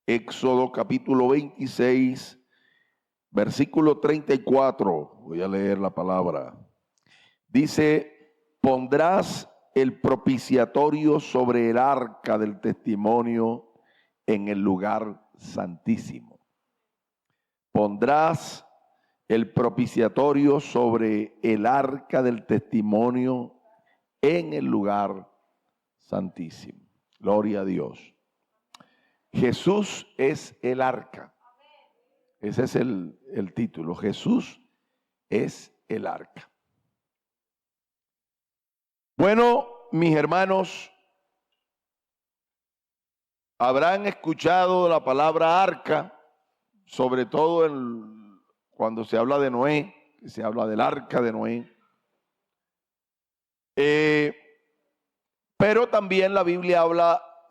Éxodo capítulo 26, versículo 34. Voy a leer la palabra. Dice: pondrás el propiciatorio sobre el arca del testimonio en el lugar santísimo. Pondrás el propiciatorio sobre el arca del testimonio en el lugar santísimo. Gloria a Dios. Jesús es el arca. Ese es el título. Jesús es el arca. Bueno, mis hermanos, habrán escuchado la palabra arca, sobre todo cuando se habla de Noé, se habla del arca de Noé. Pero también la Biblia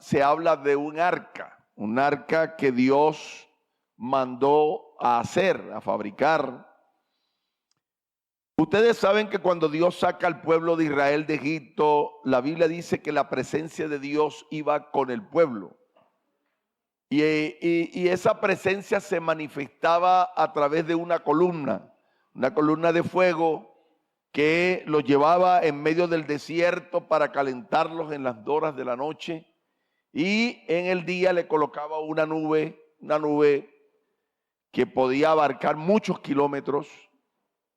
se habla de un arca que Dios mandó a hacer, a fabricar. Ustedes saben que cuando Dios saca al pueblo de Israel de Egipto, la Biblia dice que la presencia de Dios iba con el pueblo. Y esa presencia se manifestaba a través de una columna de fuego que los llevaba en medio del desierto para calentarlos en las horas de la noche, y en el día le colocaba una nube que podía abarcar muchos kilómetros,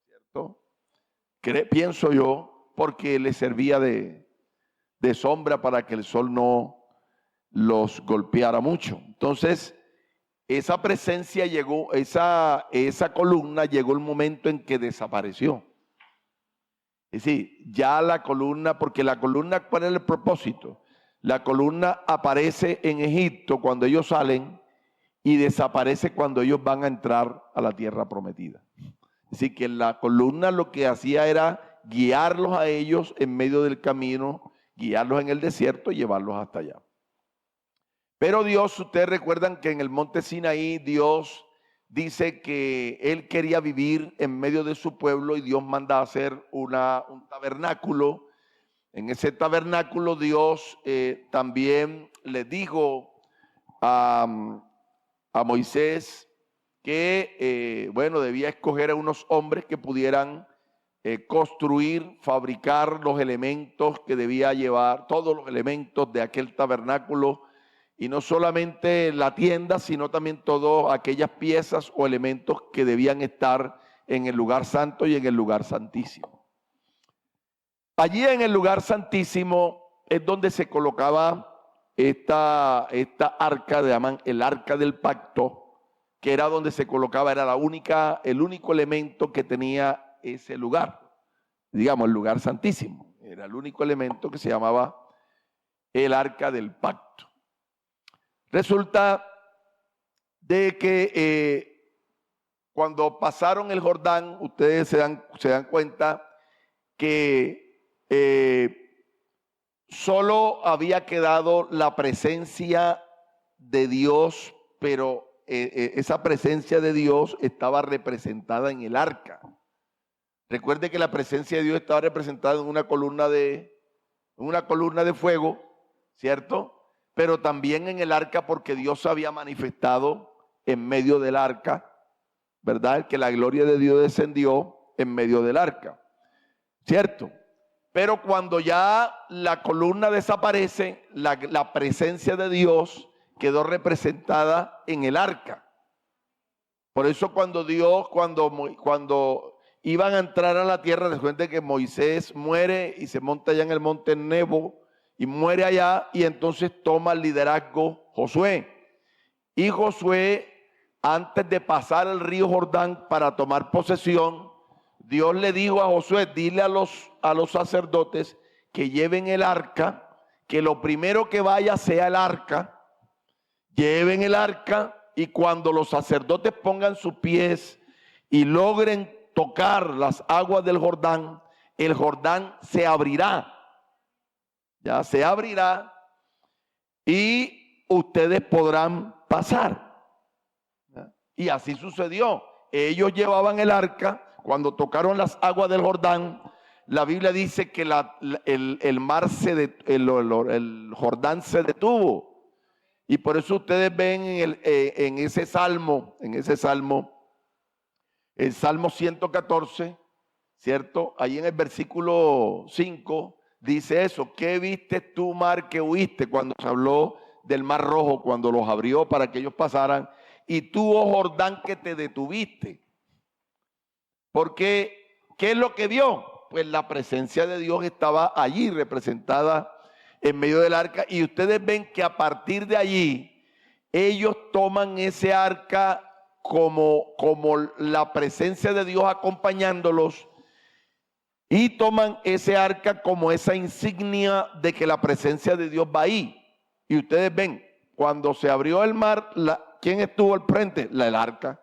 ¿cierto? Pienso yo, porque le servía de sombra para que el sol no los golpeara mucho. Entonces, esa presencia llegó, esa columna llegó el momento en que desapareció. Es decir, ya la columna, porque la columna, ¿cuál es el propósito? La columna aparece en Egipto cuando ellos salen y desaparece cuando ellos van a entrar a la tierra prometida. Es decir, que la columna lo que hacía era guiarlos a ellos en medio del camino, guiarlos en el desierto y llevarlos hasta allá. Pero Dios, ustedes recuerdan que en el monte Sinaí Dios dice que Él quería vivir en medio de su pueblo, y Dios manda a hacer un tabernáculo. En ese tabernáculo Dios también le dijo a Moisés que debía escoger a unos hombres que pudieran construir, fabricar los elementos que debía llevar, todos los elementos de aquel tabernáculo. Y no solamente la tienda, sino también todas aquellas piezas o elementos que debían estar en el lugar santo y en el lugar santísimo. Allí en el lugar santísimo es donde se colocaba esta arca, llaman el arca del pacto, que era donde se colocaba, era el único elemento que tenía ese lugar. Digamos, el lugar santísimo. Era el único elemento que se llamaba el arca del pacto. Resulta de que cuando pasaron el Jordán, ustedes se dan cuenta que solo había quedado la presencia de Dios, pero esa presencia de Dios estaba representada en el arca. Recuerde que la presencia de Dios estaba representada en una columna de fuego, ¿cierto? Pero también en el arca, porque Dios había manifestado en medio del arca, ¿verdad? Que la gloria de Dios descendió en medio del arca, ¿cierto? Pero cuando ya la columna desaparece, la presencia de Dios quedó representada en el arca. Por eso cuando iban a entrar a la tierra, después de que Moisés muere y se monta allá en el monte Nebo, y muere allá, y entonces toma el liderazgo Josué. Y Josué, antes de pasar el río Jordán para tomar posesión, Dios le dijo a Josué: dile a los sacerdotes que lleven el arca, que lo primero que vaya sea el arca. Lleven el arca, y cuando los sacerdotes pongan sus pies y logren tocar las aguas del Jordán, el Jordán se abrirá. Ya se abrirá y ustedes podrán pasar. Y así sucedió. Ellos llevaban el arca. Cuando tocaron las aguas del Jordán, la Biblia dice que el Jordán se detuvo. Y por eso ustedes ven en ese salmo, el Salmo 114, ¿cierto? Ahí en el versículo 5 dice eso: ¿qué viste tú, mar, que huiste? Cuando se habló del mar rojo, cuando los abrió para que ellos pasaran. Y tú, oh Jordán, que te detuviste. Porque, ¿qué es lo que vio? Pues la presencia de Dios estaba allí representada en medio del arca. Y ustedes ven que a partir de allí, ellos toman ese arca como la presencia de Dios acompañándolos, y toman ese arca como esa insignia de que la presencia de Dios va ahí. Y ustedes ven, cuando se abrió el mar, ¿quién estuvo al frente? El arca.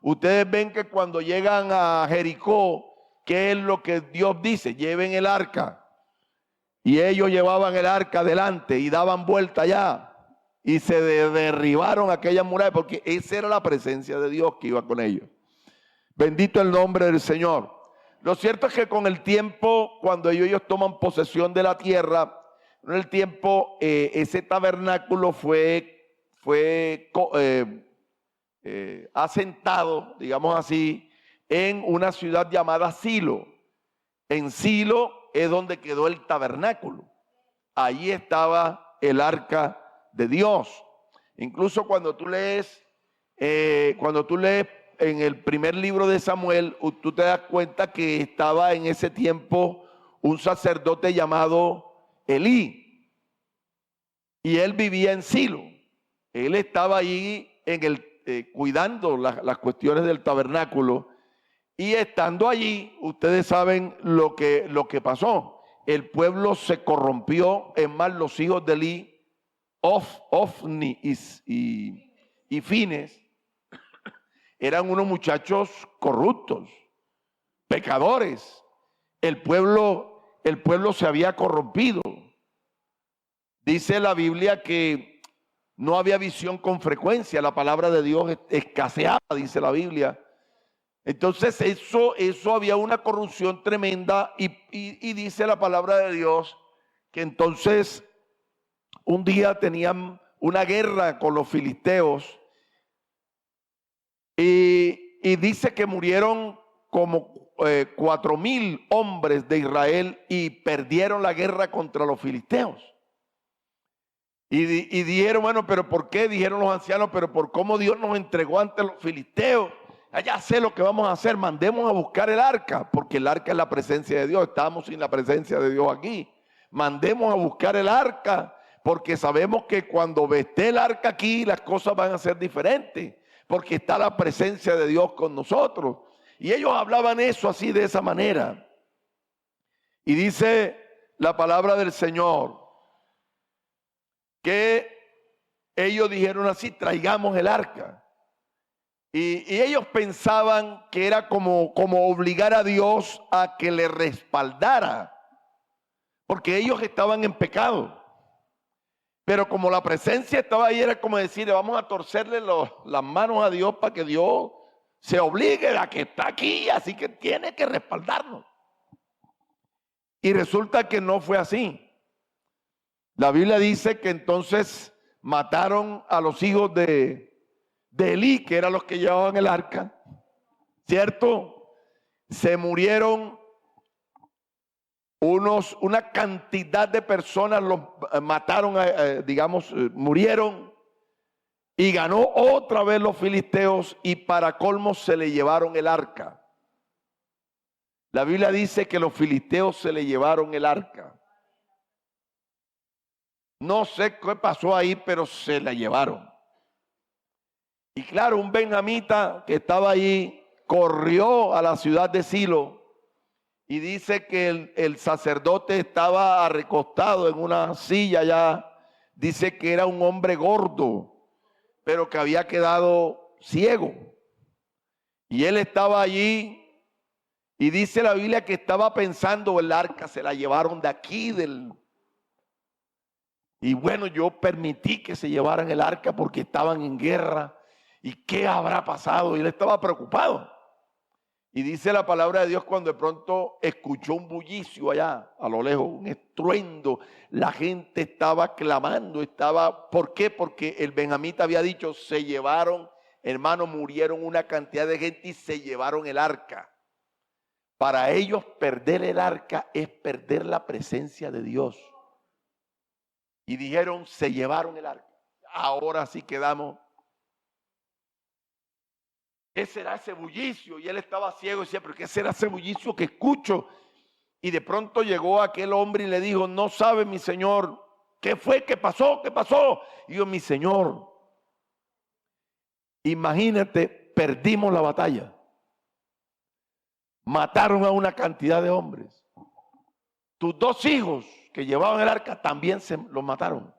Ustedes ven que cuando llegan a Jericó, ¿qué es lo que Dios dice? Lleven el arca. Y ellos llevaban el arca adelante y daban vuelta allá. Y se derribaron aquellas murallas, porque esa era la presencia de Dios que iba con ellos. Bendito el nombre del Señor. Lo cierto es que con el tiempo, cuando ellos toman posesión de la tierra, en el tiempo ese tabernáculo fue asentado, digamos así, en una ciudad llamada Silo. En Silo es donde quedó el tabernáculo. Allí estaba el arca de Dios. Incluso cuando tú lees en el primer libro de Samuel, tú te das cuenta que estaba en ese tiempo un sacerdote llamado Elí, y él vivía en Silo. Él estaba allí cuidando las cuestiones del tabernáculo, y estando allí, ustedes saben lo que pasó. El pueblo se corrompió. Es más, los hijos de Elí, Ofni y Fines, eran unos muchachos corruptos, pecadores. El pueblo se había corrompido. Dice la Biblia que no había visión con frecuencia. La palabra de Dios escaseaba, dice la Biblia. Entonces eso había una corrupción tremenda, y dice la palabra de Dios que entonces un día tenían una guerra con los filisteos, y dice que murieron como 4,000 hombres de Israel, y perdieron la guerra contra los filisteos. Y dijeron, bueno, pero ¿por qué? Dijeron los ancianos, pero por cómo Dios nos entregó ante los filisteos. Ya sé lo que vamos a hacer, mandemos a buscar el arca, porque el arca es la presencia de Dios. Estamos sin la presencia de Dios aquí. Mandemos a buscar el arca, porque sabemos que cuando esté el arca aquí, las cosas van a ser diferentes, porque está la presencia de Dios con nosotros. Y ellos hablaban eso así, de esa manera. Y dice la palabra del Señor que ellos dijeron así: traigamos el arca. Y ellos pensaban que era como obligar a Dios a que le respaldara, porque ellos estaban en pecado. Pero como la presencia estaba ahí, era como decir, vamos a torcerle las manos a Dios para que Dios se obligue a que está aquí, así que tiene que respaldarnos. Y resulta que no fue así. La Biblia dice que entonces mataron a los hijos de Elí, que eran los que llevaban el arca, ¿cierto? Se murieron una cantidad de personas, los mataron, murieron, y ganó otra vez los filisteos, y para colmo se le llevaron el arca. La Biblia dice que los filisteos se le llevaron el arca. No sé qué pasó ahí, pero se la llevaron. Y claro, un benjamita que estaba allí corrió a la ciudad de Silo, y dice que el sacerdote estaba recostado en una silla allá. Dice que era un hombre gordo, pero que había quedado ciego. Y él estaba allí, y dice la Biblia que estaba pensando, el arca se la llevaron de aquí y bueno, yo permití que se llevaran el arca porque estaban en guerra. ¿Y qué habrá pasado? Y él estaba preocupado. Y dice la palabra de Dios cuando de pronto escuchó un bullicio allá a lo lejos, un estruendo. La gente estaba clamando, ¿por qué? Porque el benjamita había dicho, se llevaron, hermano, murieron una cantidad de gente y se llevaron el arca. Para ellos perder el arca es perder la presencia de Dios. Y dijeron, se llevaron el arca. Ahora sí quedamos. ¿Qué será ese bullicio? Y él estaba ciego y decía, pero ¿qué será ese bullicio que escucho? Y de pronto llegó aquel hombre y le dijo, no sabe mi señor, ¿qué fue? ¿Qué pasó? ¿Qué pasó? Y yo, mi señor, imagínate, perdimos la batalla. Mataron a una cantidad de hombres. Tus 2 hijos que llevaban el arca también los mataron.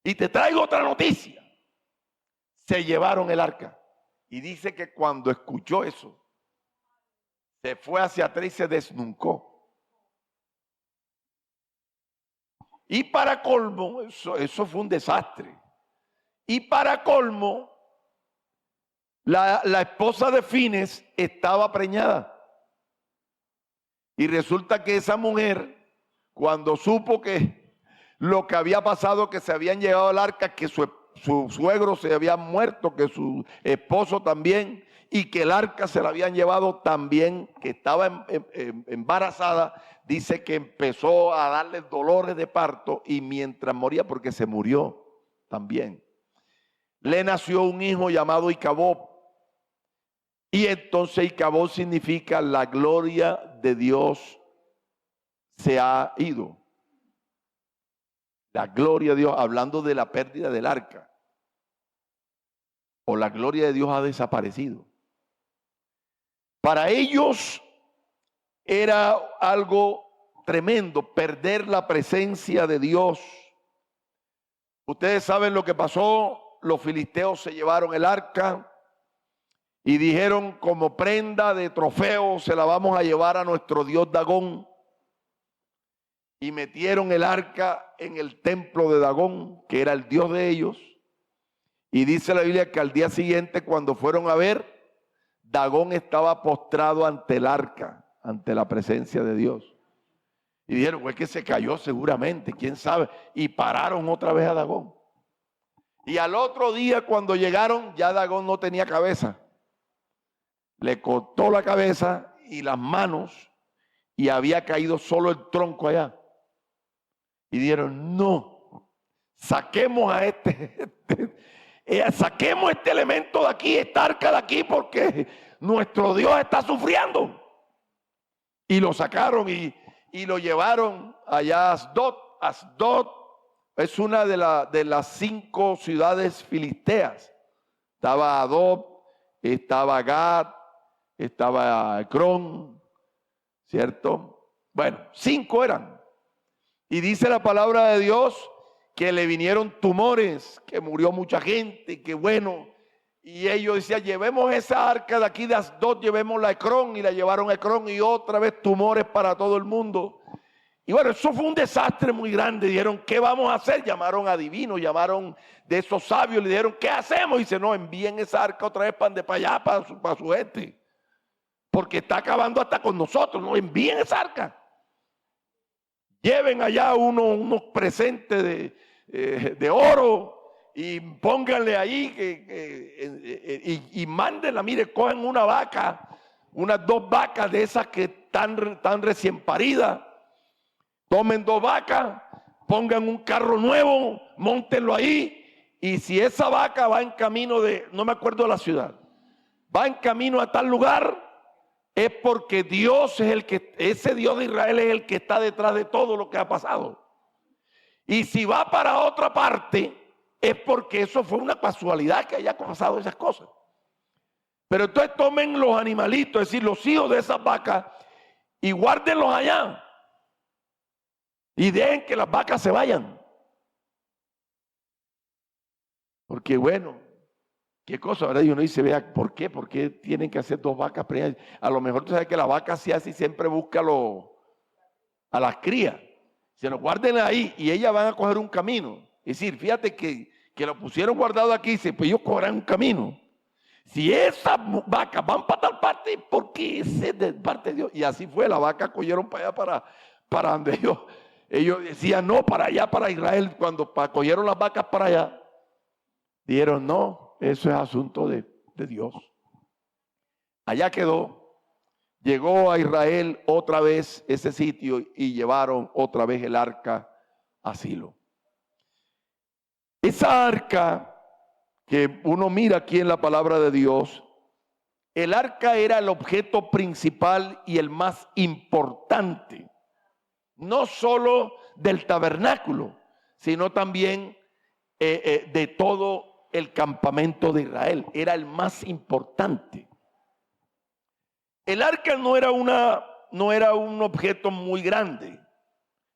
Y te traigo otra noticia. Se llevaron el arca. Y dice que cuando escuchó eso, se fue hacia atrás y se desnucó. Y para colmo, eso fue un desastre. Y para colmo, la esposa de Fines estaba preñada. Y resulta que esa mujer, cuando supo que lo que había pasado, que se habían llevado el arca, que su suegro se había muerto, que su esposo también, y que el arca se la habían llevado también, que estaba embarazada, dice que empezó a darle dolores de parto y mientras moría, porque se murió también, le nació un hijo llamado Icabob. Y entonces Icabob significa la gloria de Dios se ha ido. La gloria de Dios, hablando de la pérdida del arca. O la gloria de Dios ha desaparecido. Para ellos era algo tremendo, perder la presencia de Dios. Ustedes saben lo que pasó, los filisteos se llevaron el arca y dijeron, como prenda de trofeo se la vamos a llevar a nuestro dios Dagón. Y metieron el arca en el templo de Dagón, que era el dios de ellos. Y dice la Biblia que al día siguiente, cuando fueron a ver, Dagón estaba postrado ante el arca, ante la presencia de Dios. Y dijeron, pues que se cayó seguramente, quién sabe. Y pararon otra vez a Dagón. Y al otro día, cuando llegaron, ya Dagón no tenía cabeza. Le cortó la cabeza y las manos y había caído solo el tronco allá. Y dijeron, no, saquemos saquemos este elemento de aquí, esta arca de aquí, porque nuestro Dios está sufriendo. Y lo sacaron y lo llevaron allá a Asdod. Asdod es una de las 5 ciudades filisteas. Estaba Asdod, estaba Gad, estaba Ecrón, ¿cierto? Bueno, 5 eran. Y dice la palabra de Dios que le vinieron tumores, que murió mucha gente, que bueno. Y ellos decían, llevemos esa arca de aquí de Asdod, llevémosla a Ecrón, y la llevaron a Ecrón y otra vez tumores para todo el mundo. Y bueno, eso fue un desastre muy grande. Dijeron, ¿qué vamos a hacer? Llamaron a divinos, llamaron de esos sabios, le dijeron, ¿qué hacemos? Y dice, no, envíen esa arca otra vez para allá, para su gente. Porque está acabando hasta con nosotros, no envíen esa arca. Lleven allá unos presentes de oro y pónganle ahí y mándenla. Mire, cogen una vaca, unas 2 vacas de esas que están recién paridas. Tomen 2 vacas, pongan un carro nuevo, móntenlo ahí. Y si esa vaca va en camino no me acuerdo de la ciudad, va en camino a tal lugar, es porque Dios es ese Dios de Israel es el que está detrás de todo lo que ha pasado. Y si va para otra parte, es porque eso fue una casualidad que haya pasado esas cosas. Pero entonces tomen los animalitos, es decir, los hijos de esas vacas, y guárdenlos allá. Y dejen que las vacas se vayan. Porque bueno, qué cosa, ¿verdad? Y uno dice, vea, ¿por qué? ¿Por qué tienen que hacer 2 vacas preñadas? A lo mejor tú sabes que la vaca se hace y siempre busca a las crías. Se lo guarden ahí y ellas van a coger un camino. Es decir, fíjate que lo pusieron guardado aquí, dice, pues ellos cogerán un camino. Si esas vacas van para tal parte, porque ese es de parte de Dios. Y así fue, las vacas cogieron para allá, para donde ellos decían, no, para allá, para Israel. Cuando cogieron las vacas para allá, dijeron, no, eso es asunto de Dios. Allá quedó. Llegó a Israel otra vez ese sitio y llevaron otra vez el arca a Silo. Esa arca que uno mira aquí en la palabra de Dios, el arca era el objeto principal y el más importante, no solo del tabernáculo, sino también de todo el campamento de Israel. Era el más importante. El arca no era un objeto muy grande.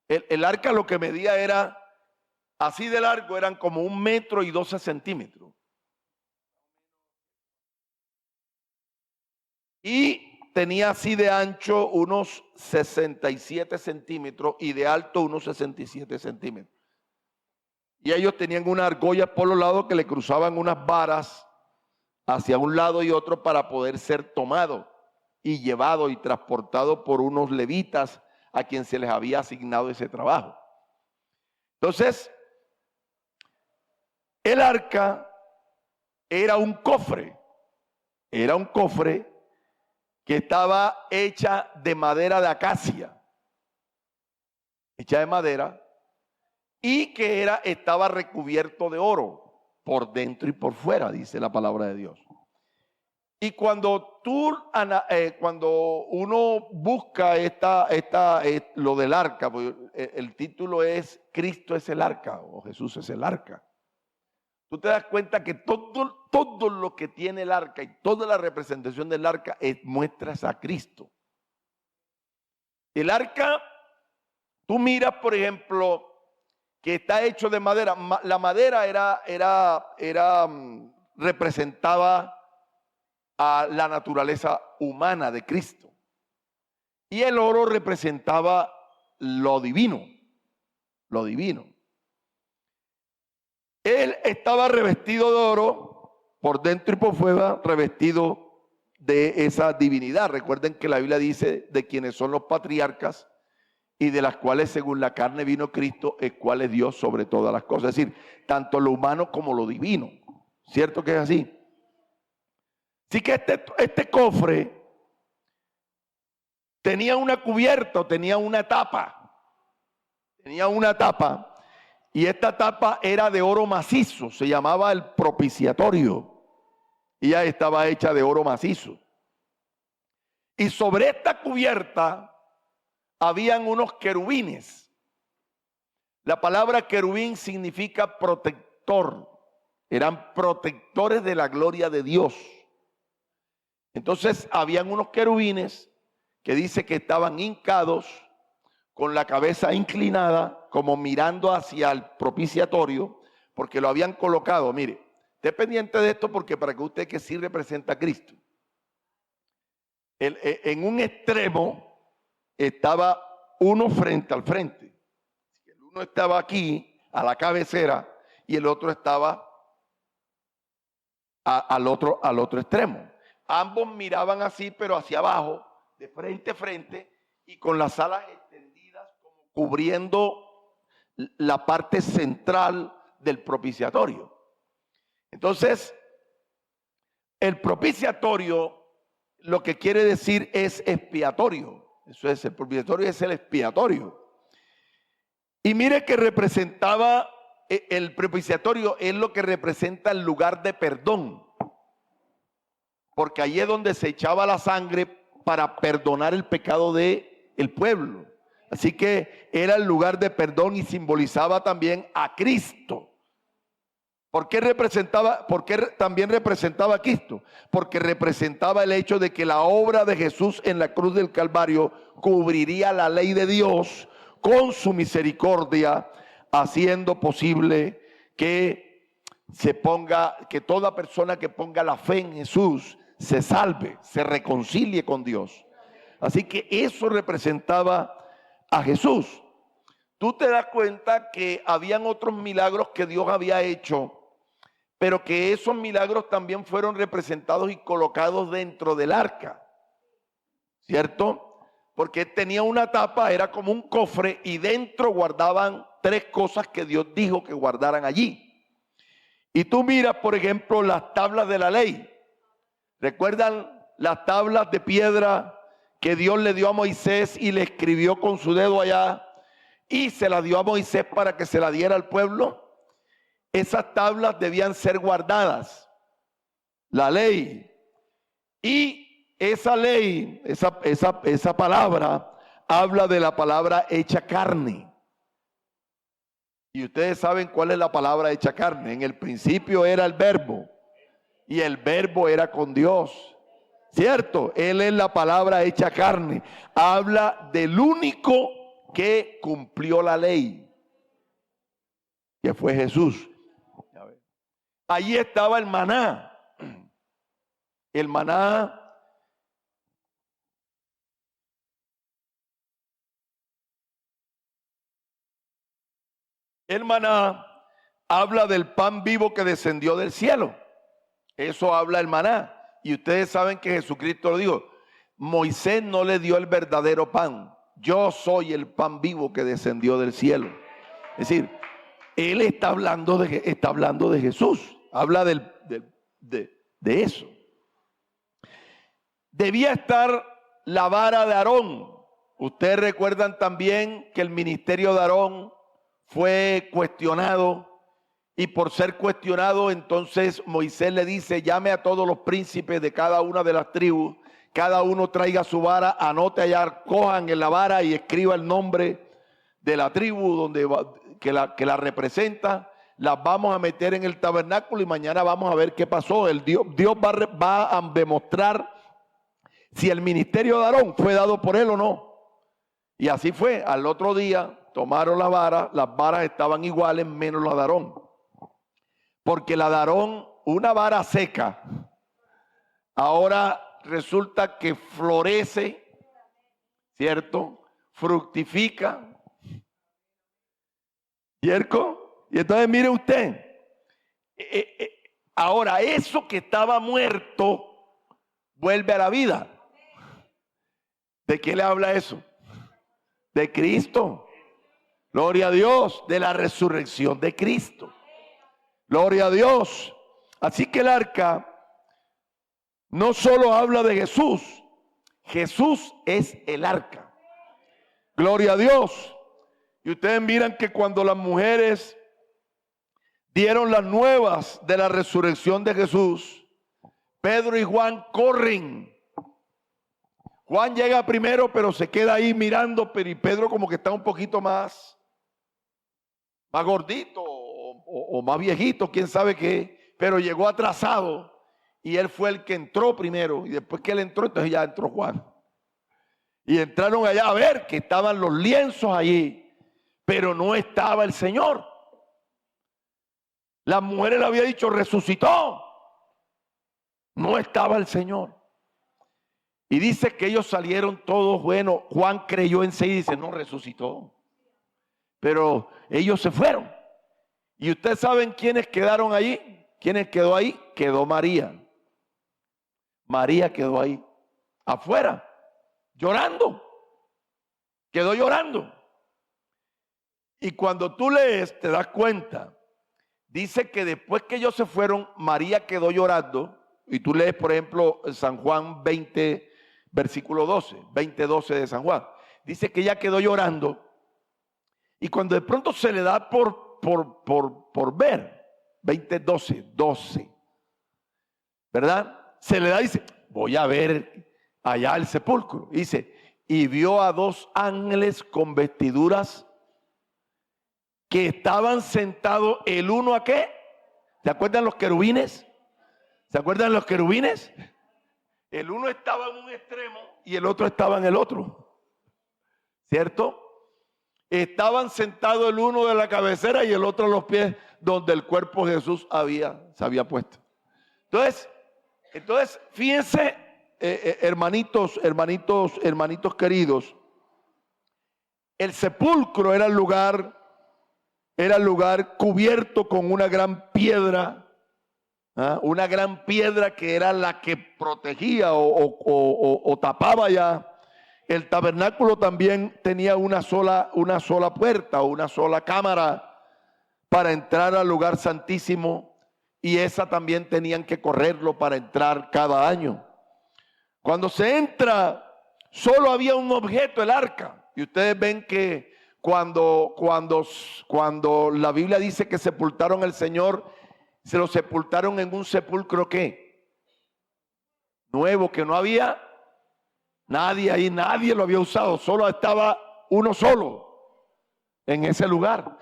El arca lo que medía era, así de largo, eran como 1 metro y 12 centímetros. Y tenía así de ancho unos 67 centímetros y de alto unos 67 centímetros. Y ellos tenían una argolla por los lados que le cruzaban unas varas hacia un lado y otro para poder ser tomado y llevado y transportado por unos levitas a quien se les había asignado ese trabajo. Entonces, el arca era un cofre que estaba hecha de madera de acacia, hecha de madera, y que estaba recubierto de oro por dentro y por fuera, dice la palabra de Dios. Y cuando uno busca lo del arca, pues el título es Cristo es el arca o Jesús es el arca. Tú te das cuenta que todo lo que tiene el arca y toda la representación del arca muestras a Cristo. El arca, tú miras, por ejemplo, que está hecho de madera. La madera representaba a la naturaleza humana de Cristo. Y el oro representaba lo divino. Lo divino. Él estaba revestido de oro por dentro y por fuera, revestido de esa divinidad. Recuerden que la Biblia dice de quienes son los patriarcas y de las cuales según la carne vino Cristo, el cual es Dios sobre todas las cosas. Es decir, tanto lo humano como lo divino. ¿Cierto que es así? Así que este cofre tenía una cubierta, tenía una tapa. Tenía una tapa. Y esta tapa era de oro macizo, se llamaba el propiciatorio. Y ya estaba hecha de oro macizo. Y sobre esta cubierta habían unos querubines. La palabra querubín significa protector. Eran protectores de la gloria de Dios. Entonces habían unos querubines que dice que estaban hincados con la cabeza inclinada, como mirando hacia el propiciatorio, porque lo habían colocado. Mire, esté pendiente de esto porque para que usted que sí representa a Cristo. En un extremo estaba uno frente al frente. El uno estaba aquí, a la cabecera, y el otro estaba al otro extremo. Ambos miraban así, pero hacia abajo, de frente a frente, y con las alas extendidas, como cubriendo la parte central del propiciatorio. Entonces, el propiciatorio lo que quiere decir es expiatorio. Eso es, el propiciatorio es el expiatorio. Y mire que representaba, el propiciatorio es lo que representa el lugar de perdón. Porque allí es donde se echaba la sangre para perdonar el pecado del pueblo. Así que era el lugar de perdón y simbolizaba también a Cristo. ¿Por qué también representaba a Cristo? Porque representaba el hecho de que la obra de Jesús en la cruz del Calvario cubriría la ley de Dios con su misericordia, haciendo posible que que toda persona que ponga la fe en Jesús se salve, se reconcilie con Dios. Así que eso representaba a Jesús. Tú te das cuenta que habían otros milagros que Dios había hecho, pero que esos milagros también fueron representados y colocados dentro del arca, ¿cierto? Porque tenía una tapa, era como un cofre, y dentro guardaban 3 cosas que Dios dijo que guardaran allí. Y tú miras, por ejemplo, las tablas de la ley. ¿Recuerdan las tablas de piedra que Dios le dio a Moisés y le escribió con su dedo allá y se las dio a Moisés para que se la diera al pueblo? Esas tablas debían ser guardadas, la ley. Y esa ley, esa palabra, habla de la palabra hecha carne. Y ustedes saben cuál es la palabra hecha carne. En el principio era el verbo, y el verbo era con Dios. ¿Cierto? Él es la palabra hecha carne. Habla del único que cumplió la ley, que fue Jesús. Allí estaba el maná. El maná habla del pan vivo que descendió del cielo. Eso habla el maná. Y ustedes saben que Jesucristo lo dijo. Moisés no le dio el verdadero pan. Yo soy el pan vivo que descendió del cielo. Es decir, él está hablando de Jesús. Habla de eso. Debía estar la vara de Aarón. Ustedes recuerdan también que el ministerio de Aarón fue cuestionado. Y por ser cuestionado, entonces Moisés le dice: llame a todos los príncipes de cada una de las tribus, cada uno traiga su vara, anote allá, cojan en la vara y escriba el nombre de la tribu que la representa. Las vamos a meter en el tabernáculo y mañana vamos a ver qué pasó. Dios va a demostrar si el ministerio de Aarón fue dado por él o no. Y así fue. Al otro día tomaron la vara, las varas estaban iguales menos la de Aarón. Porque la de Aarón, una vara seca, ahora resulta que florece, ¿cierto? Fructifica, ¿cierto? Y entonces mire usted, ahora eso que estaba muerto vuelve a la vida. ¿De qué le habla eso? De Cristo. Gloria a Dios, de la resurrección de Cristo. Gloria a Dios. Así que el arca no solo habla de Jesús, Jesús es el arca. Gloria a Dios. Y ustedes miran que cuando las mujeres dieron las nuevas de la resurrección de Jesús, Pedro y Juan corren. Juan llega primero, pero se queda ahí mirando, pero y Pedro como que está un poquito más gordito o más viejito, quién sabe qué, pero llegó atrasado y él fue el que entró primero, y después que él entró, entonces ya entró Juan. Y entraron allá a ver que estaban los lienzos allí, pero no estaba el Señor. Las mujeres le había dicho: resucitó. No estaba el Señor. Y dice que ellos salieron todos, bueno, Juan creyó en sí y dice: no, resucitó. Pero ellos se fueron. ¿Y ustedes saben quiénes quedaron allí? ¿Quiénes quedó ahí? Quedó María. María quedó ahí, afuera, llorando. Quedó llorando. Y cuando tú lees, te das cuenta. Dice que después que ellos se fueron, María quedó llorando. Y tú lees, por ejemplo, San Juan 20, versículo 12, 20:12 de San Juan. Dice que ella quedó llorando. Y cuando de pronto se le da por ver, 20:12, 12, ¿verdad? Se le da y dice: voy a ver allá el sepulcro. Y dice: y vio a 2 ángeles con vestiduras que estaban sentados el uno a qué. ¿Se acuerdan los querubines? ¿Se acuerdan los querubines? El uno estaba en un extremo y el otro estaba en el otro, ¿cierto? Estaban sentados el uno de la cabecera y el otro a los pies donde el cuerpo de Jesús se había puesto. Entonces, fíjense, hermanitos queridos, el sepulcro era el lugar cubierto con una gran piedra Una gran piedra que era la que protegía o tapaba ya. El tabernáculo también tenía una sola puerta o una sola cámara para entrar al lugar santísimo, y esa también tenían que correrlo para entrar cada año. Cuando se entra, solo había un objeto, el arca. Y ustedes ven que cuando la Biblia dice que sepultaron al Señor, se lo sepultaron en un sepulcro ¿qué? Nuevo, que no había nadie ahí, nadie lo había usado, solo estaba uno solo en ese lugar.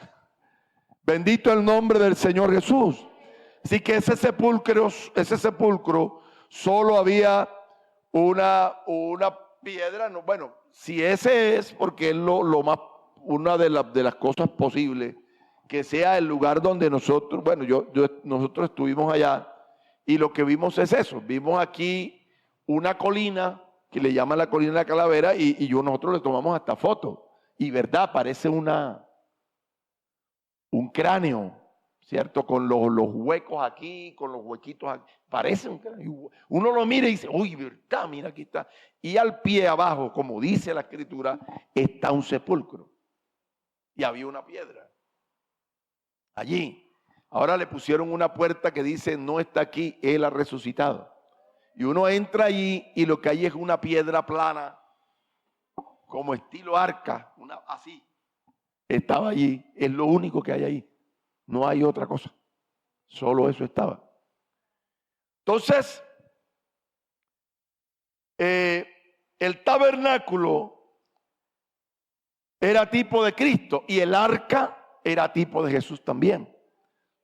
Bendito el nombre del Señor Jesús. Así que ese sepulcro solo había una piedra. No, bueno, si ese es, porque es una de las cosas posibles, que sea el lugar donde nosotros estuvimos allá, y lo que vimos es eso. Vimos aquí una colina que le llaman la colina de la calavera, y nosotros le tomamos hasta fotos, y verdad, parece un cráneo, ¿cierto? Con los huecos aquí, con los huequitos aquí, parece un cráneo. Uno lo mira y dice, uy, verdad, mira, aquí está. Y al pie abajo, como dice la Escritura, está un sepulcro, y había una piedra allí. Ahora le pusieron una puerta que dice, no está aquí, Él ha resucitado. Y uno entra allí y lo que hay es una piedra plana, como estilo arca, así. Estaba allí, es lo único que hay ahí. No hay otra cosa. Solo eso estaba. Entonces, el tabernáculo era tipo de Cristo y el arca era tipo de Jesús también.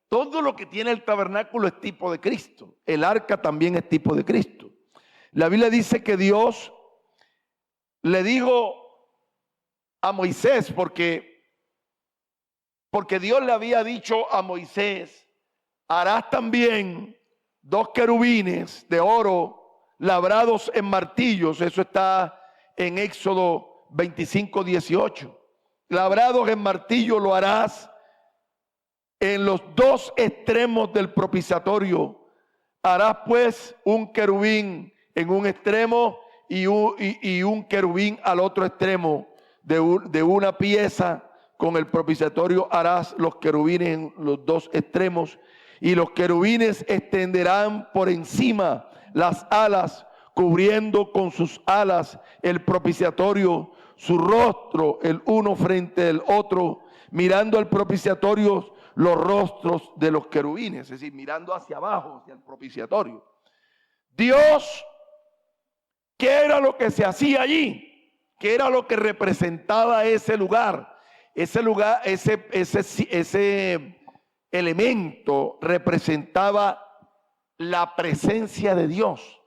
Todo lo que tiene el tabernáculo es tipo de Cristo. El arca también es tipo de Cristo. La Biblia dice que Dios le dijo a Moisés, porque Dios le había dicho a Moisés, harás también 2 querubines de oro labrados en martillos. Eso está en Éxodo 25:18. Labrados en martillo lo harás en los 2 extremos del propiciatorio. Harás pues un querubín en un extremo y un querubín al otro extremo de una pieza. Con el propiciatorio harás los querubines en los 2 extremos, y los querubines extenderán por encima las alas, cubriendo con sus alas el propiciatorio, su rostro el uno frente al otro, mirando al propiciatorio los rostros de los querubines, es decir, mirando hacia abajo, hacia el propiciatorio. Dios, ¿qué era lo que se hacía allí? ¿Qué era lo que representaba ese lugar? Ese lugar, ese elemento representaba la presencia de Dios.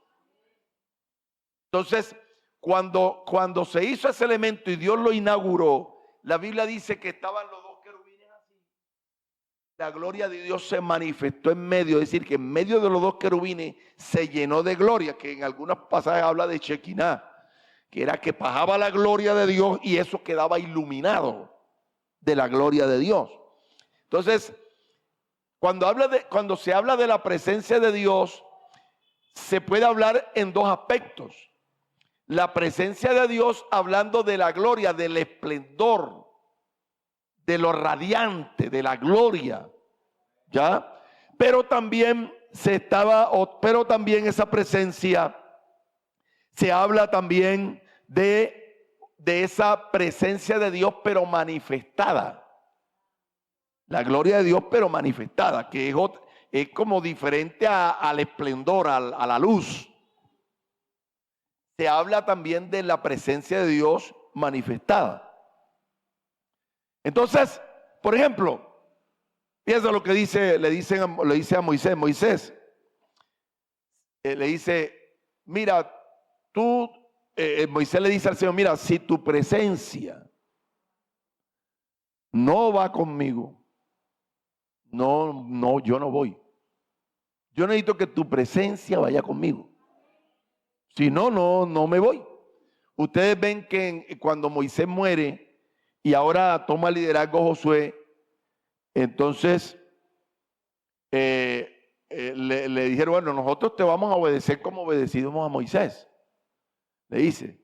Entonces, cuando se hizo ese elemento y Dios lo inauguró, la Biblia dice que estaban los 2 querubines así. La gloria de Dios se manifestó en medio, es decir, que en medio de los 2 querubines se llenó de gloria, que en algunos pasajes habla de Shekinah, que era que bajaba la gloria de Dios y eso quedaba iluminado de la gloria de Dios. Entonces, cuando se habla de la presencia de Dios, se puede hablar en 2 aspectos. La presencia de Dios hablando de la gloria, del esplendor, de lo radiante, de la gloria, ¿ya? Pero también esa presencia se habla también de esa presencia de Dios pero manifestada. La gloria de Dios pero manifestada, que es como diferente al esplendor, a la luz. Se habla también de la presencia de Dios manifestada. Entonces, por ejemplo, piensa lo que le dice a Moisés. Moisés le dice, mira, Moisés le dice al Señor, mira, si tu presencia no va conmigo, no, yo no voy. Yo necesito que tu presencia vaya conmigo. Si no, no me voy. Ustedes ven que cuando Moisés muere y ahora toma liderazgo Josué, entonces le dijeron, bueno, nosotros te vamos a obedecer como obedecimos a Moisés. Le dice,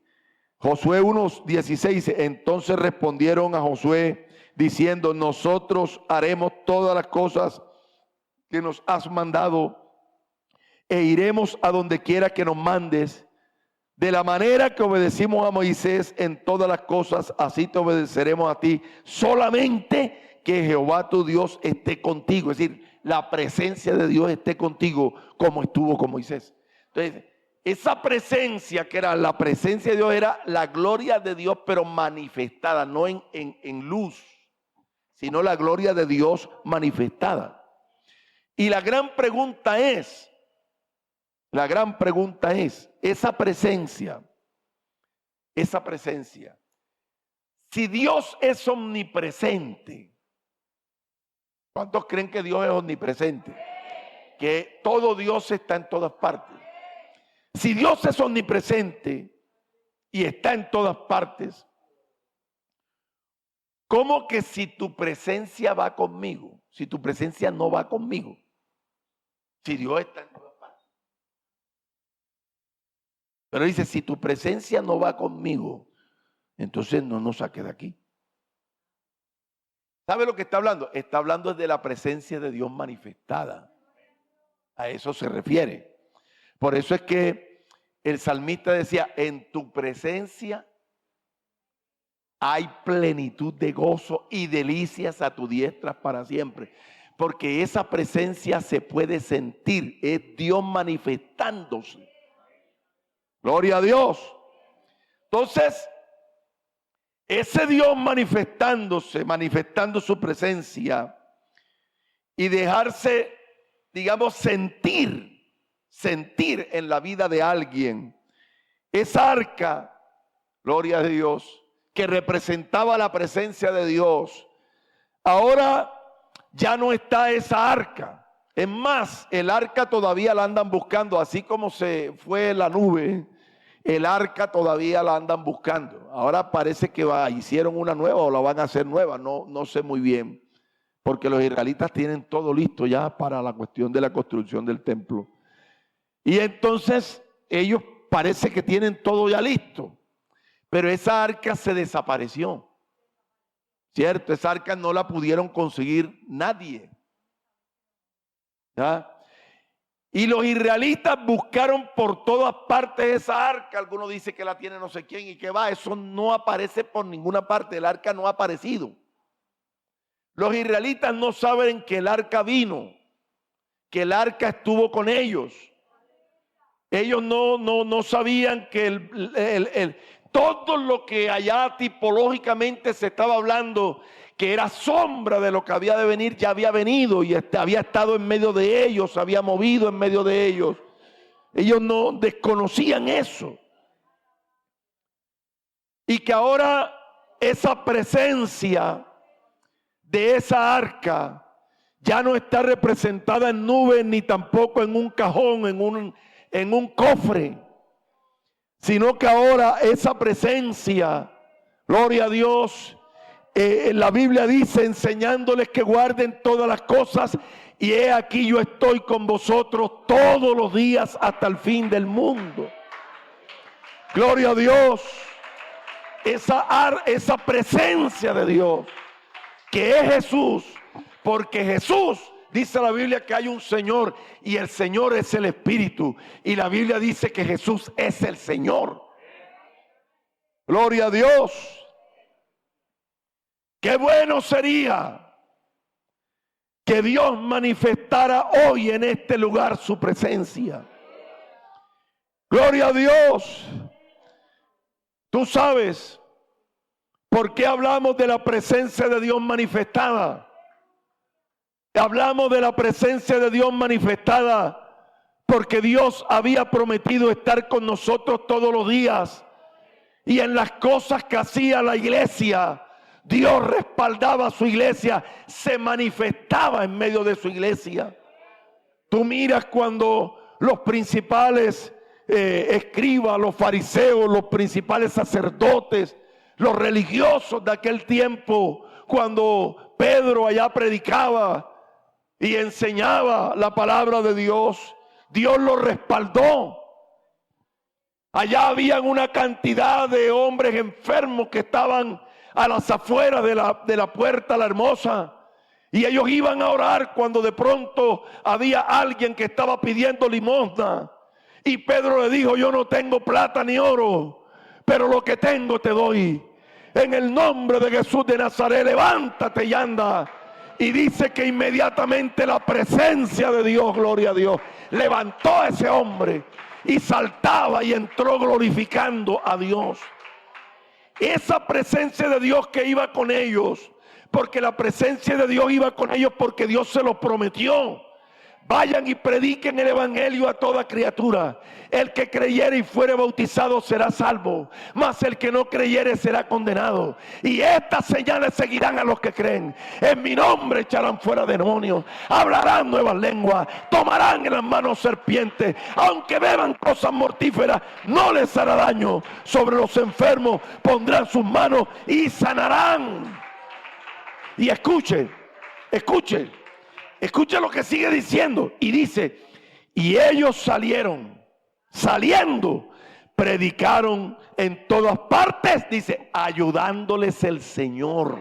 Josué 1:16 dice, entonces respondieron a Josué diciendo, nosotros haremos todas las cosas que nos has mandado e iremos a donde quiera que nos mandes. De la manera que obedecimos a Moisés en todas las cosas, así te obedeceremos a ti. Solamente que Jehová tu Dios esté contigo. Es decir, la presencia de Dios esté contigo como estuvo con Moisés. Entonces, esa presencia que era la presencia de Dios era la gloria de Dios, pero manifestada, no en luz, sino la gloria de Dios manifestada. Y la gran pregunta es, esa presencia, si Dios es omnipresente, ¿cuántos creen que Dios es omnipresente? Que todo Dios está en todas partes. Si Dios es omnipresente y está en todas partes, ¿cómo que si tu presencia va conmigo? Si tu presencia no va conmigo. Si Dios está en todas partes. Pero dice, si tu presencia no va conmigo, entonces no nos saque de aquí. ¿Sabe lo que está hablando? Está hablando de la presencia de Dios manifestada. A eso se refiere. Por eso es que el salmista decía, en tu presencia hay plenitud de gozo y delicias a tu diestra para siempre. Porque esa presencia se puede sentir, es Dios manifestándose. Gloria a Dios. Entonces, ese Dios manifestándose, manifestando su presencia y dejarse, digamos, sentir en la vida de alguien. Esa arca, gloria a Dios, que representaba la presencia de Dios, ahora ya no está esa arca. Es más, el arca todavía la andan buscando, así como se fue la nube, el arca todavía la andan buscando. Ahora parece que hicieron una nueva o la van a hacer nueva, no sé muy bien, porque los israelitas tienen todo listo ya para la cuestión de la construcción del templo. Y entonces ellos parece que tienen todo ya listo, pero esa arca se desapareció, ¿cierto? Esa arca no la pudieron conseguir nadie. ¿Ya? Y los israelitas buscaron por todas partes esa arca. Algunos dicen que la tiene no sé quién y que va. Eso no aparece por ninguna parte. El arca no ha aparecido. Los israelitas no saben que el arca vino, que el arca estuvo con ellos. Ellos no sabían que todo lo que allá tipológicamente se estaba hablando, que era sombra de lo que había de venir, ya había venido y había estado en medio de ellos, se había movido en medio de ellos. Ellos no desconocían eso. Y que ahora esa presencia de esa arca ya no está representada en nubes ni tampoco en un cajón, en un cofre, sino que ahora esa presencia, gloria a Dios, la Biblia dice enseñándoles que guarden todas las cosas y he aquí yo estoy con vosotros todos los días hasta el fin del mundo. Gloria a Dios. Esa presencia de Dios que es Jesús, porque Jesús, dice la Biblia que hay un Señor y el Señor es el Espíritu, y la Biblia dice que Jesús es el Señor. Gloria a Dios. Qué bueno sería que Dios manifestara hoy en este lugar su presencia. Gloria a Dios. Tú sabes por qué hablamos de la presencia de Dios manifestada. Hablamos de la presencia de Dios manifestada porque Dios había prometido estar con nosotros todos los días. Y en las cosas que hacía la iglesia, Dios respaldaba a su iglesia, se manifestaba en medio de su iglesia. Tú miras cuando los principales escribas, los fariseos, los principales sacerdotes, los religiosos de aquel tiempo, cuando Pedro allá predicaba, y enseñaba la palabra de Dios. Dios lo respaldó. Allá habían una cantidad de hombres enfermos que estaban a las afueras de la puerta La Hermosa. Y ellos iban a orar cuando de pronto había alguien que estaba pidiendo limosna. Y Pedro le dijo: yo no tengo plata ni oro, pero lo que tengo te doy. En el nombre de Jesús de Nazaret, levántate y anda. Y dice que inmediatamente la presencia de Dios, gloria a Dios, levantó a ese hombre y saltaba y entró glorificando a Dios. Esa presencia de Dios que iba con ellos, porque la presencia de Dios iba con ellos porque Dios se lo prometió. Vayan y prediquen el evangelio a toda criatura. El que creyere y fuere bautizado será salvo, mas el que no creyere será condenado. Y estas señales seguirán a los que creen. En mi nombre echarán fuera demonios, hablarán nuevas lenguas, tomarán en las manos serpientes, aunque beban cosas mortíferas no les hará daño. Sobre los enfermos pondrán sus manos y sanarán. Y escuche lo que sigue diciendo. Y dice: y ellos saliendo, predicaron en todas partes, dice, ayudándoles el Señor.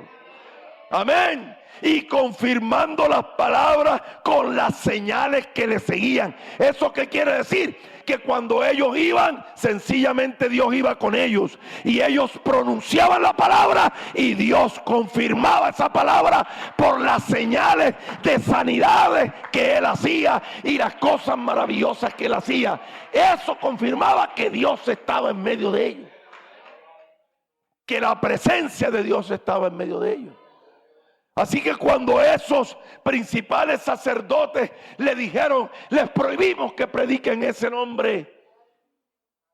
Amén. Y confirmando las palabras con las señales que le seguían. ¿Eso qué quiere decir? Que cuando ellos iban, sencillamente Dios iba con ellos. Y ellos pronunciaban la palabra y Dios confirmaba esa palabra por las señales de sanidades que Él hacía y las cosas maravillosas que Él hacía. Eso confirmaba que Dios estaba en medio de ellos. Que la presencia de Dios estaba en medio de ellos. Así que cuando esos principales sacerdotes le dijeron: les prohibimos que prediquen ese nombre,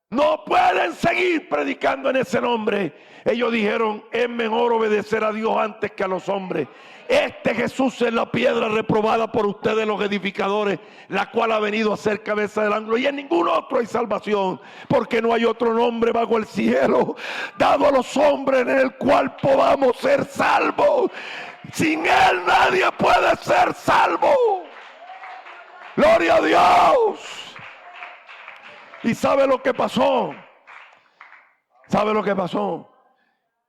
no pueden seguir predicando en ese nombre, ellos dijeron: es mejor obedecer a Dios antes que a los hombres. Este Jesús es la piedra reprobada por ustedes los edificadores, la cual ha venido a ser cabeza del ángulo, y en ningún otro hay salvación, porque no hay otro nombre bajo el cielo dado a los hombres en el cual podamos ser salvos. Sin Él nadie puede ser salvo. Gloria a Dios. ¿Y sabe lo que pasó? ¿Sabe lo que pasó?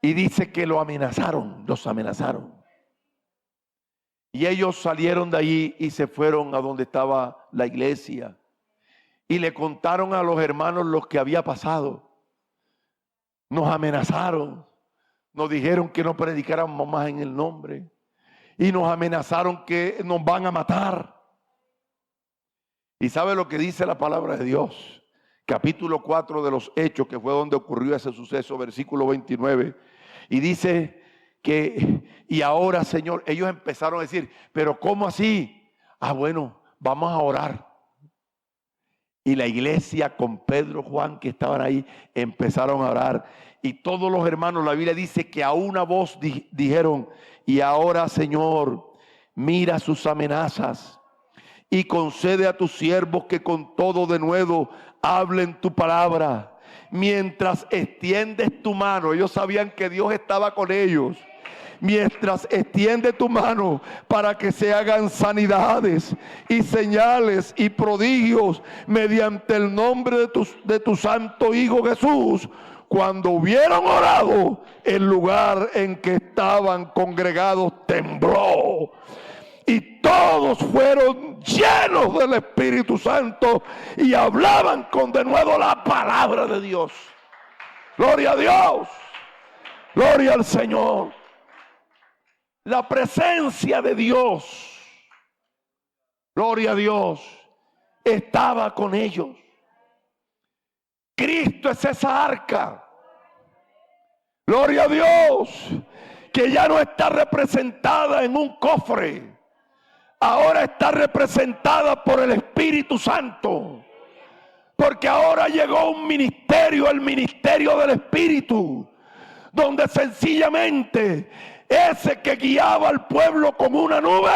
Y dice que los amenazaron. Y ellos salieron de allí y se fueron a donde estaba la iglesia. Y le contaron a los hermanos lo que había pasado. Nos amenazaron. Nos dijeron que no predicáramos más en el nombre. Y nos amenazaron que nos van a matar. ¿Y sabe lo que dice la palabra de Dios? Capítulo 4 de los Hechos, que fue donde ocurrió ese suceso, versículo 29. Y dice que, y ahora, Señor, ellos empezaron a decir: pero ¿cómo así? Bueno, vamos a orar. Y la iglesia con Pedro, Juan, que estaban ahí, empezaron a orar. Y todos los hermanos, la Biblia dice que a una voz dijeron: y ahora, Señor, mira sus amenazas y concede a tus siervos que con todo denuedo hablen tu palabra. Mientras extiendes tu mano, ellos sabían que Dios estaba con ellos. Mientras extiende tu mano para que se hagan sanidades y señales y prodigios mediante el nombre de tu santo Hijo Jesús. Cuando hubieron orado, el lugar en que estaban congregados tembló. Y todos fueron llenos del Espíritu Santo y hablaban con denuedo la palabra de Dios. Gloria a Dios. Gloria al Señor. La presencia de Dios, gloria a Dios, estaba con ellos. Cristo es esa arca, gloria a Dios, que ya no está representada en un cofre, ahora está representada por el Espíritu Santo, porque ahora llegó un ministerio, el ministerio del Espíritu, donde sencillamente ese que guiaba al pueblo como una nube,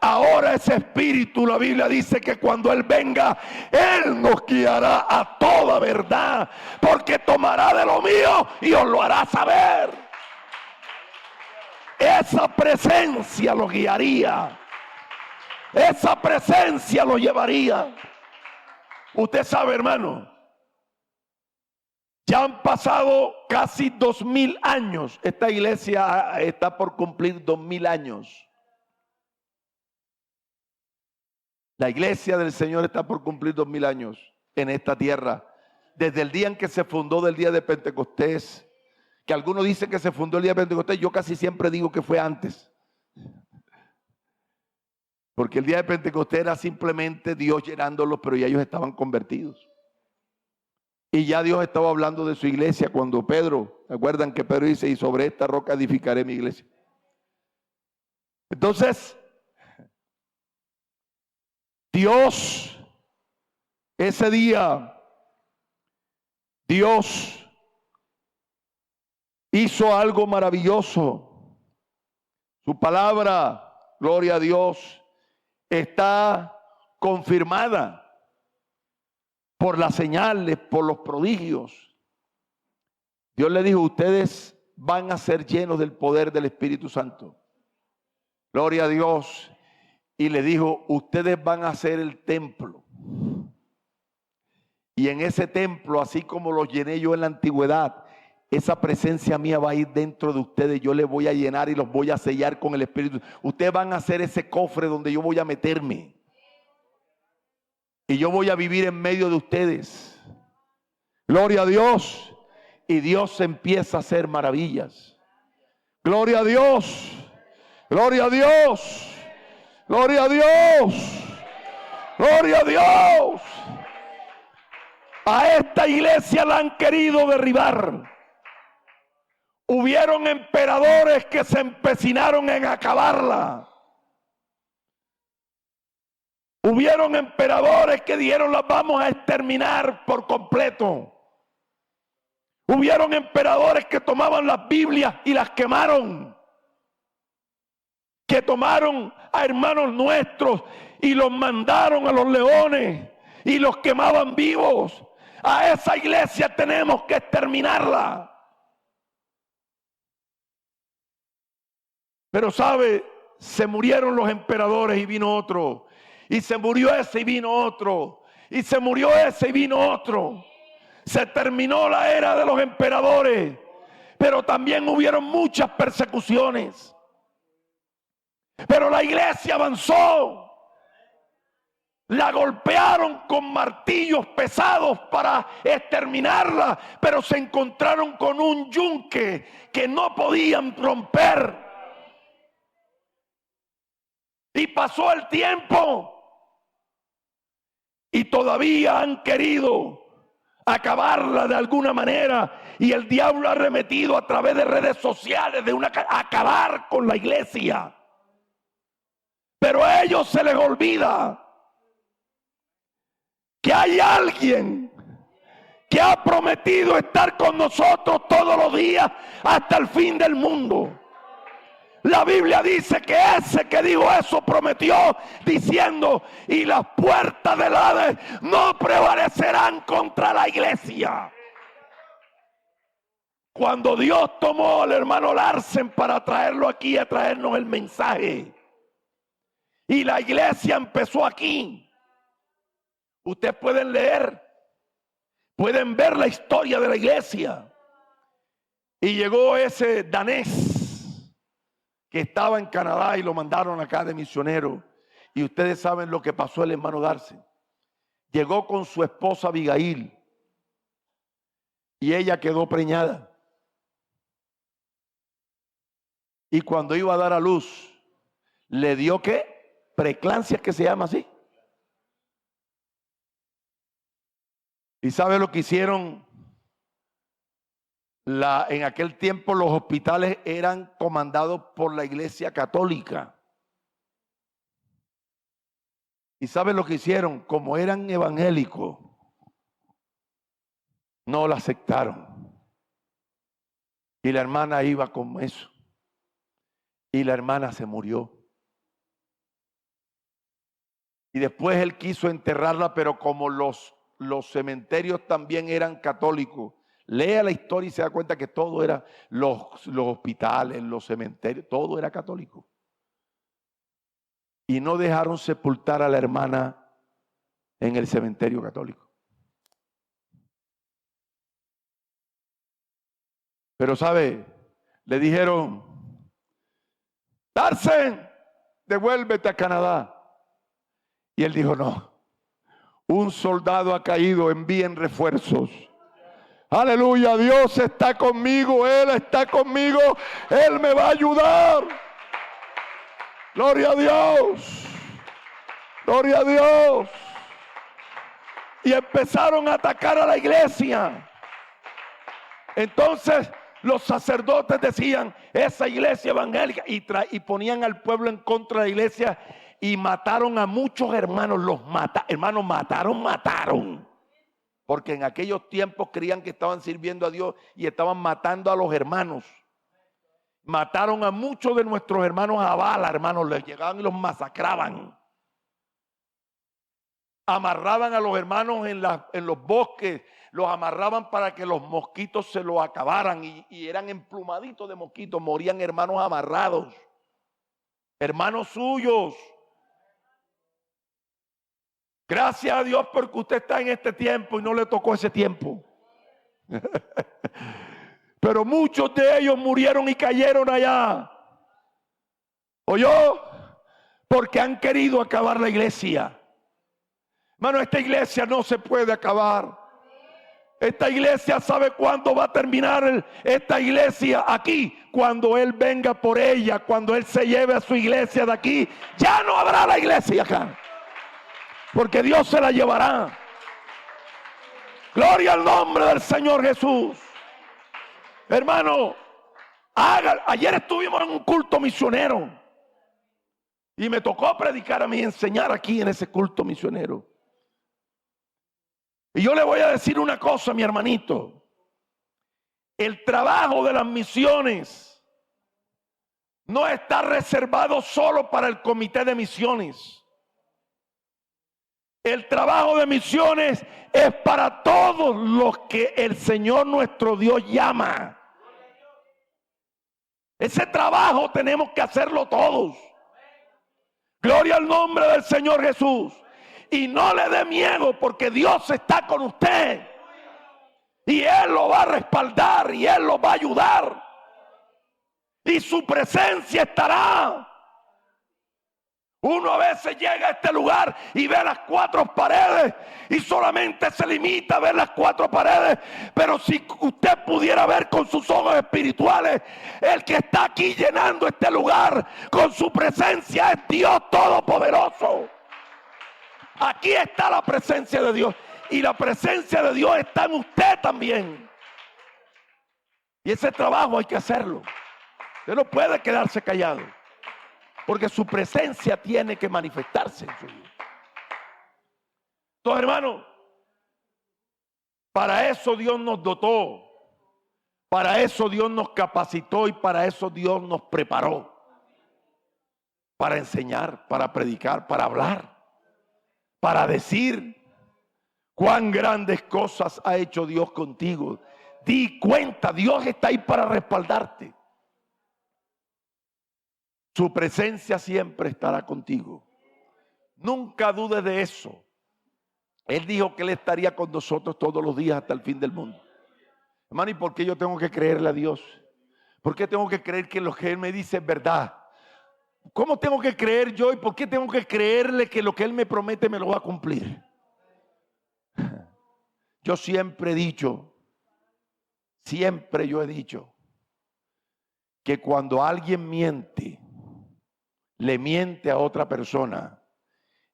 ahora ese Espíritu, la Biblia dice que cuando Él venga, Él nos guiará a toda verdad, porque tomará de lo mío y os lo hará saber. Esa presencia los guiaría. Esa presencia lo llevaría. Usted sabe, hermano, ya han pasado casi 2000 años. Esta iglesia está por cumplir 2000 años. La iglesia del Señor está por cumplir 2000 años en esta tierra. Desde el día en que se fundó, del día de Pentecostés, que algunos dicen que se fundó el día de Pentecostés, yo casi siempre digo que fue antes. Porque el día de Pentecostés era simplemente Dios llenándolos, pero ya ellos estaban convertidos. Y ya Dios estaba hablando de su iglesia cuando Pedro, ¿se acuerdan que Pedro dice, y sobre esta roca edificaré mi iglesia? Entonces, Dios, ese día, Dios hizo algo maravilloso. Su palabra, gloria a Dios, está confirmada por las señales, por los prodigios. Dios le dijo, ustedes van a ser llenos del poder del Espíritu Santo. Gloria a Dios. Y le dijo, ustedes van a ser el templo. Y en ese templo, así como los llené yo en la antigüedad, esa presencia mía va a ir dentro de ustedes. Yo les voy a llenar y los voy a sellar con el Espíritu. Ustedes van a ser ese cofre donde yo voy a meterme. Y yo voy a vivir en medio de ustedes. Gloria a Dios. Y Dios empieza a hacer maravillas. Gloria a Dios. Gloria a Dios. Gloria a Dios. Gloria a Dios. A esta iglesia la han querido derribar. Hubieron emperadores que se empecinaron en acabarla. Hubieron emperadores que dijeron las vamos a exterminar por completo. Hubieron emperadores que tomaban las Biblias y las quemaron. Que tomaron a hermanos nuestros y los mandaron a los leones y los quemaban vivos. A esa iglesia tenemos que exterminarla. Pero sabe, se murieron los emperadores y vino otro. Y se murió ese y vino otro. Y se murió ese y vino otro. Se terminó la era de los emperadores. Pero también hubieron muchas persecuciones. Pero la iglesia avanzó. La golpearon con martillos pesados para exterminarla. Pero se encontraron con un yunque que no podían romper. Y pasó el tiempo. Y todavía han querido acabarla de alguna manera. Y el diablo ha arremetido a través de redes sociales de acabar con la iglesia. Pero a ellos se les olvida que hay alguien que ha prometido estar con nosotros todos los días hasta el fin del mundo. La Biblia dice que ese que dijo eso prometió diciendo, y las puertas del Hades no prevalecerán contra la iglesia. Cuando Dios tomó al hermano Larsen para traerlo aquí a traernos el mensaje, y la iglesia empezó aquí, ustedes pueden leer, pueden ver la historia de la iglesia. Y llegó ese danés que estaba en Canadá y lo mandaron acá de misionero. Y ustedes saben lo que pasó el hermano Larsen. Llegó con su esposa Abigail y ella quedó preñada. Y cuando iba a dar a luz, le dio ¿qué? Preeclampsia, que se llama así. ¿Y sabe lo que hicieron? En aquel tiempo los hospitales eran comandados por la iglesia católica. ¿Y sabe lo que hicieron? Como eran evangélicos, no la aceptaron. Y la hermana iba con eso. Y la hermana se murió. Y después él quiso enterrarla, pero como los cementerios también eran católicos, lea la historia y se da cuenta que todo era, los hospitales, los cementerios, todo era católico. y no dejaron sepultar a la hermana en el cementerio católico. Pero sabe, le dijeron: Tarzán, devuélvete a Canadá. Y él dijo: no, un soldado ha caído, envíen refuerzos. Aleluya, Dios está conmigo, Él está conmigo, Él me va a ayudar. Gloria a Dios, gloria a Dios. Y empezaron a atacar a la iglesia. Entonces los sacerdotes decían: esa iglesia evangélica, y ponían al pueblo en contra de la iglesia, y mataron a muchos hermanos. Hermanos, mataron. Porque en aquellos tiempos creían que estaban sirviendo a Dios y estaban matando a los hermanos. Mataron a muchos de nuestros hermanos a bala, hermanos, les llegaban y los masacraban. Amarraban a los hermanos en los bosques, los amarraban para que los mosquitos se los acabaran, y eran emplumaditos de mosquitos, morían hermanos amarrados, hermanos suyos. Gracias a Dios porque usted está en este tiempo y no le tocó ese tiempo. Pero muchos de ellos murieron y cayeron allá. ¿Oyó? Porque han querido acabar la iglesia. Hermano, esta iglesia no se puede acabar. Esta iglesia, ¿sabe cuándo va a terminar esta iglesia? Aquí, cuando Él venga por ella, cuando Él se lleve a su iglesia de aquí, ya no habrá la iglesia acá, porque Dios se la llevará. Gloria al nombre del Señor Jesús. Hermano, ayer estuvimos en un culto misionero y me tocó predicar a mí, enseñar aquí en ese culto misionero. Y yo le voy a decir una cosa, mi hermanito: el trabajo de las misiones no está reservado solo para el comité de misiones. El trabajo de misiones es para todos los que el Señor nuestro Dios llama. Ese trabajo tenemos que hacerlo todos. Gloria al nombre del Señor Jesús. Y no le dé miedo, porque Dios está con usted. Y Él lo va a respaldar y Él lo va a ayudar. Y su presencia estará. Uno a veces llega a este lugar y ve las cuatro paredes y solamente se limita a ver las cuatro paredes. Pero si usted pudiera ver con sus ojos espirituales, el que está aquí llenando este lugar con su presencia es Dios Todopoderoso. Aquí está la presencia de Dios, y la presencia de Dios está en usted también. Y ese trabajo hay que hacerlo. Usted no puede quedarse callado, porque su presencia tiene que manifestarse en su vida. Entonces, hermanos, para eso Dios nos dotó, para eso Dios nos capacitó y para eso Dios nos preparó. Para enseñar, para predicar, para hablar, para decir cuán grandes cosas ha hecho Dios contigo. Di cuenta, Dios está ahí para respaldarte. Su presencia siempre estará contigo. Nunca dudes de eso. Él dijo que Él estaría con nosotros todos los días hasta el fin del mundo. Hermano, ¿y por qué yo tengo que creerle a Dios? ¿Por qué tengo que creer que lo que Él me dice es verdad? ¿Cómo tengo que creer yo y por qué tengo que creerle que lo que Él me promete me lo va a cumplir? Yo siempre he dicho, que cuando alguien miente, le miente a otra persona,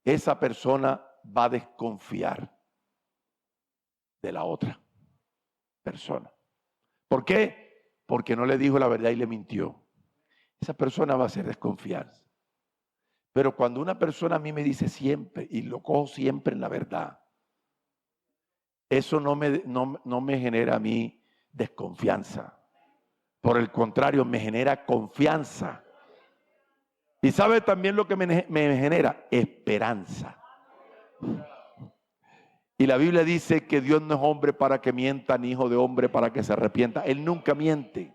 esa persona va a desconfiar de la otra persona. ¿Por qué? Porque no le dijo la verdad y le mintió. Esa persona va a ser desconfiar. Pero cuando una persona a mí me dice siempre, y lo cojo siempre en la verdad, eso no me genera a mí desconfianza. Por el contrario, me genera confianza. Y ¿sabe también lo que me genera? Esperanza. Y la Biblia dice que Dios no es hombre para que mienta, ni hijo de hombre para que se arrepienta. Él nunca miente.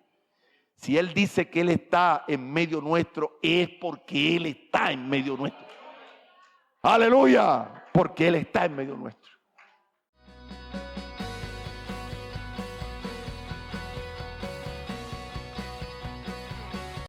Si Él dice que Él está en medio nuestro, es porque Él está en medio nuestro. Aleluya, porque Él está en medio nuestro.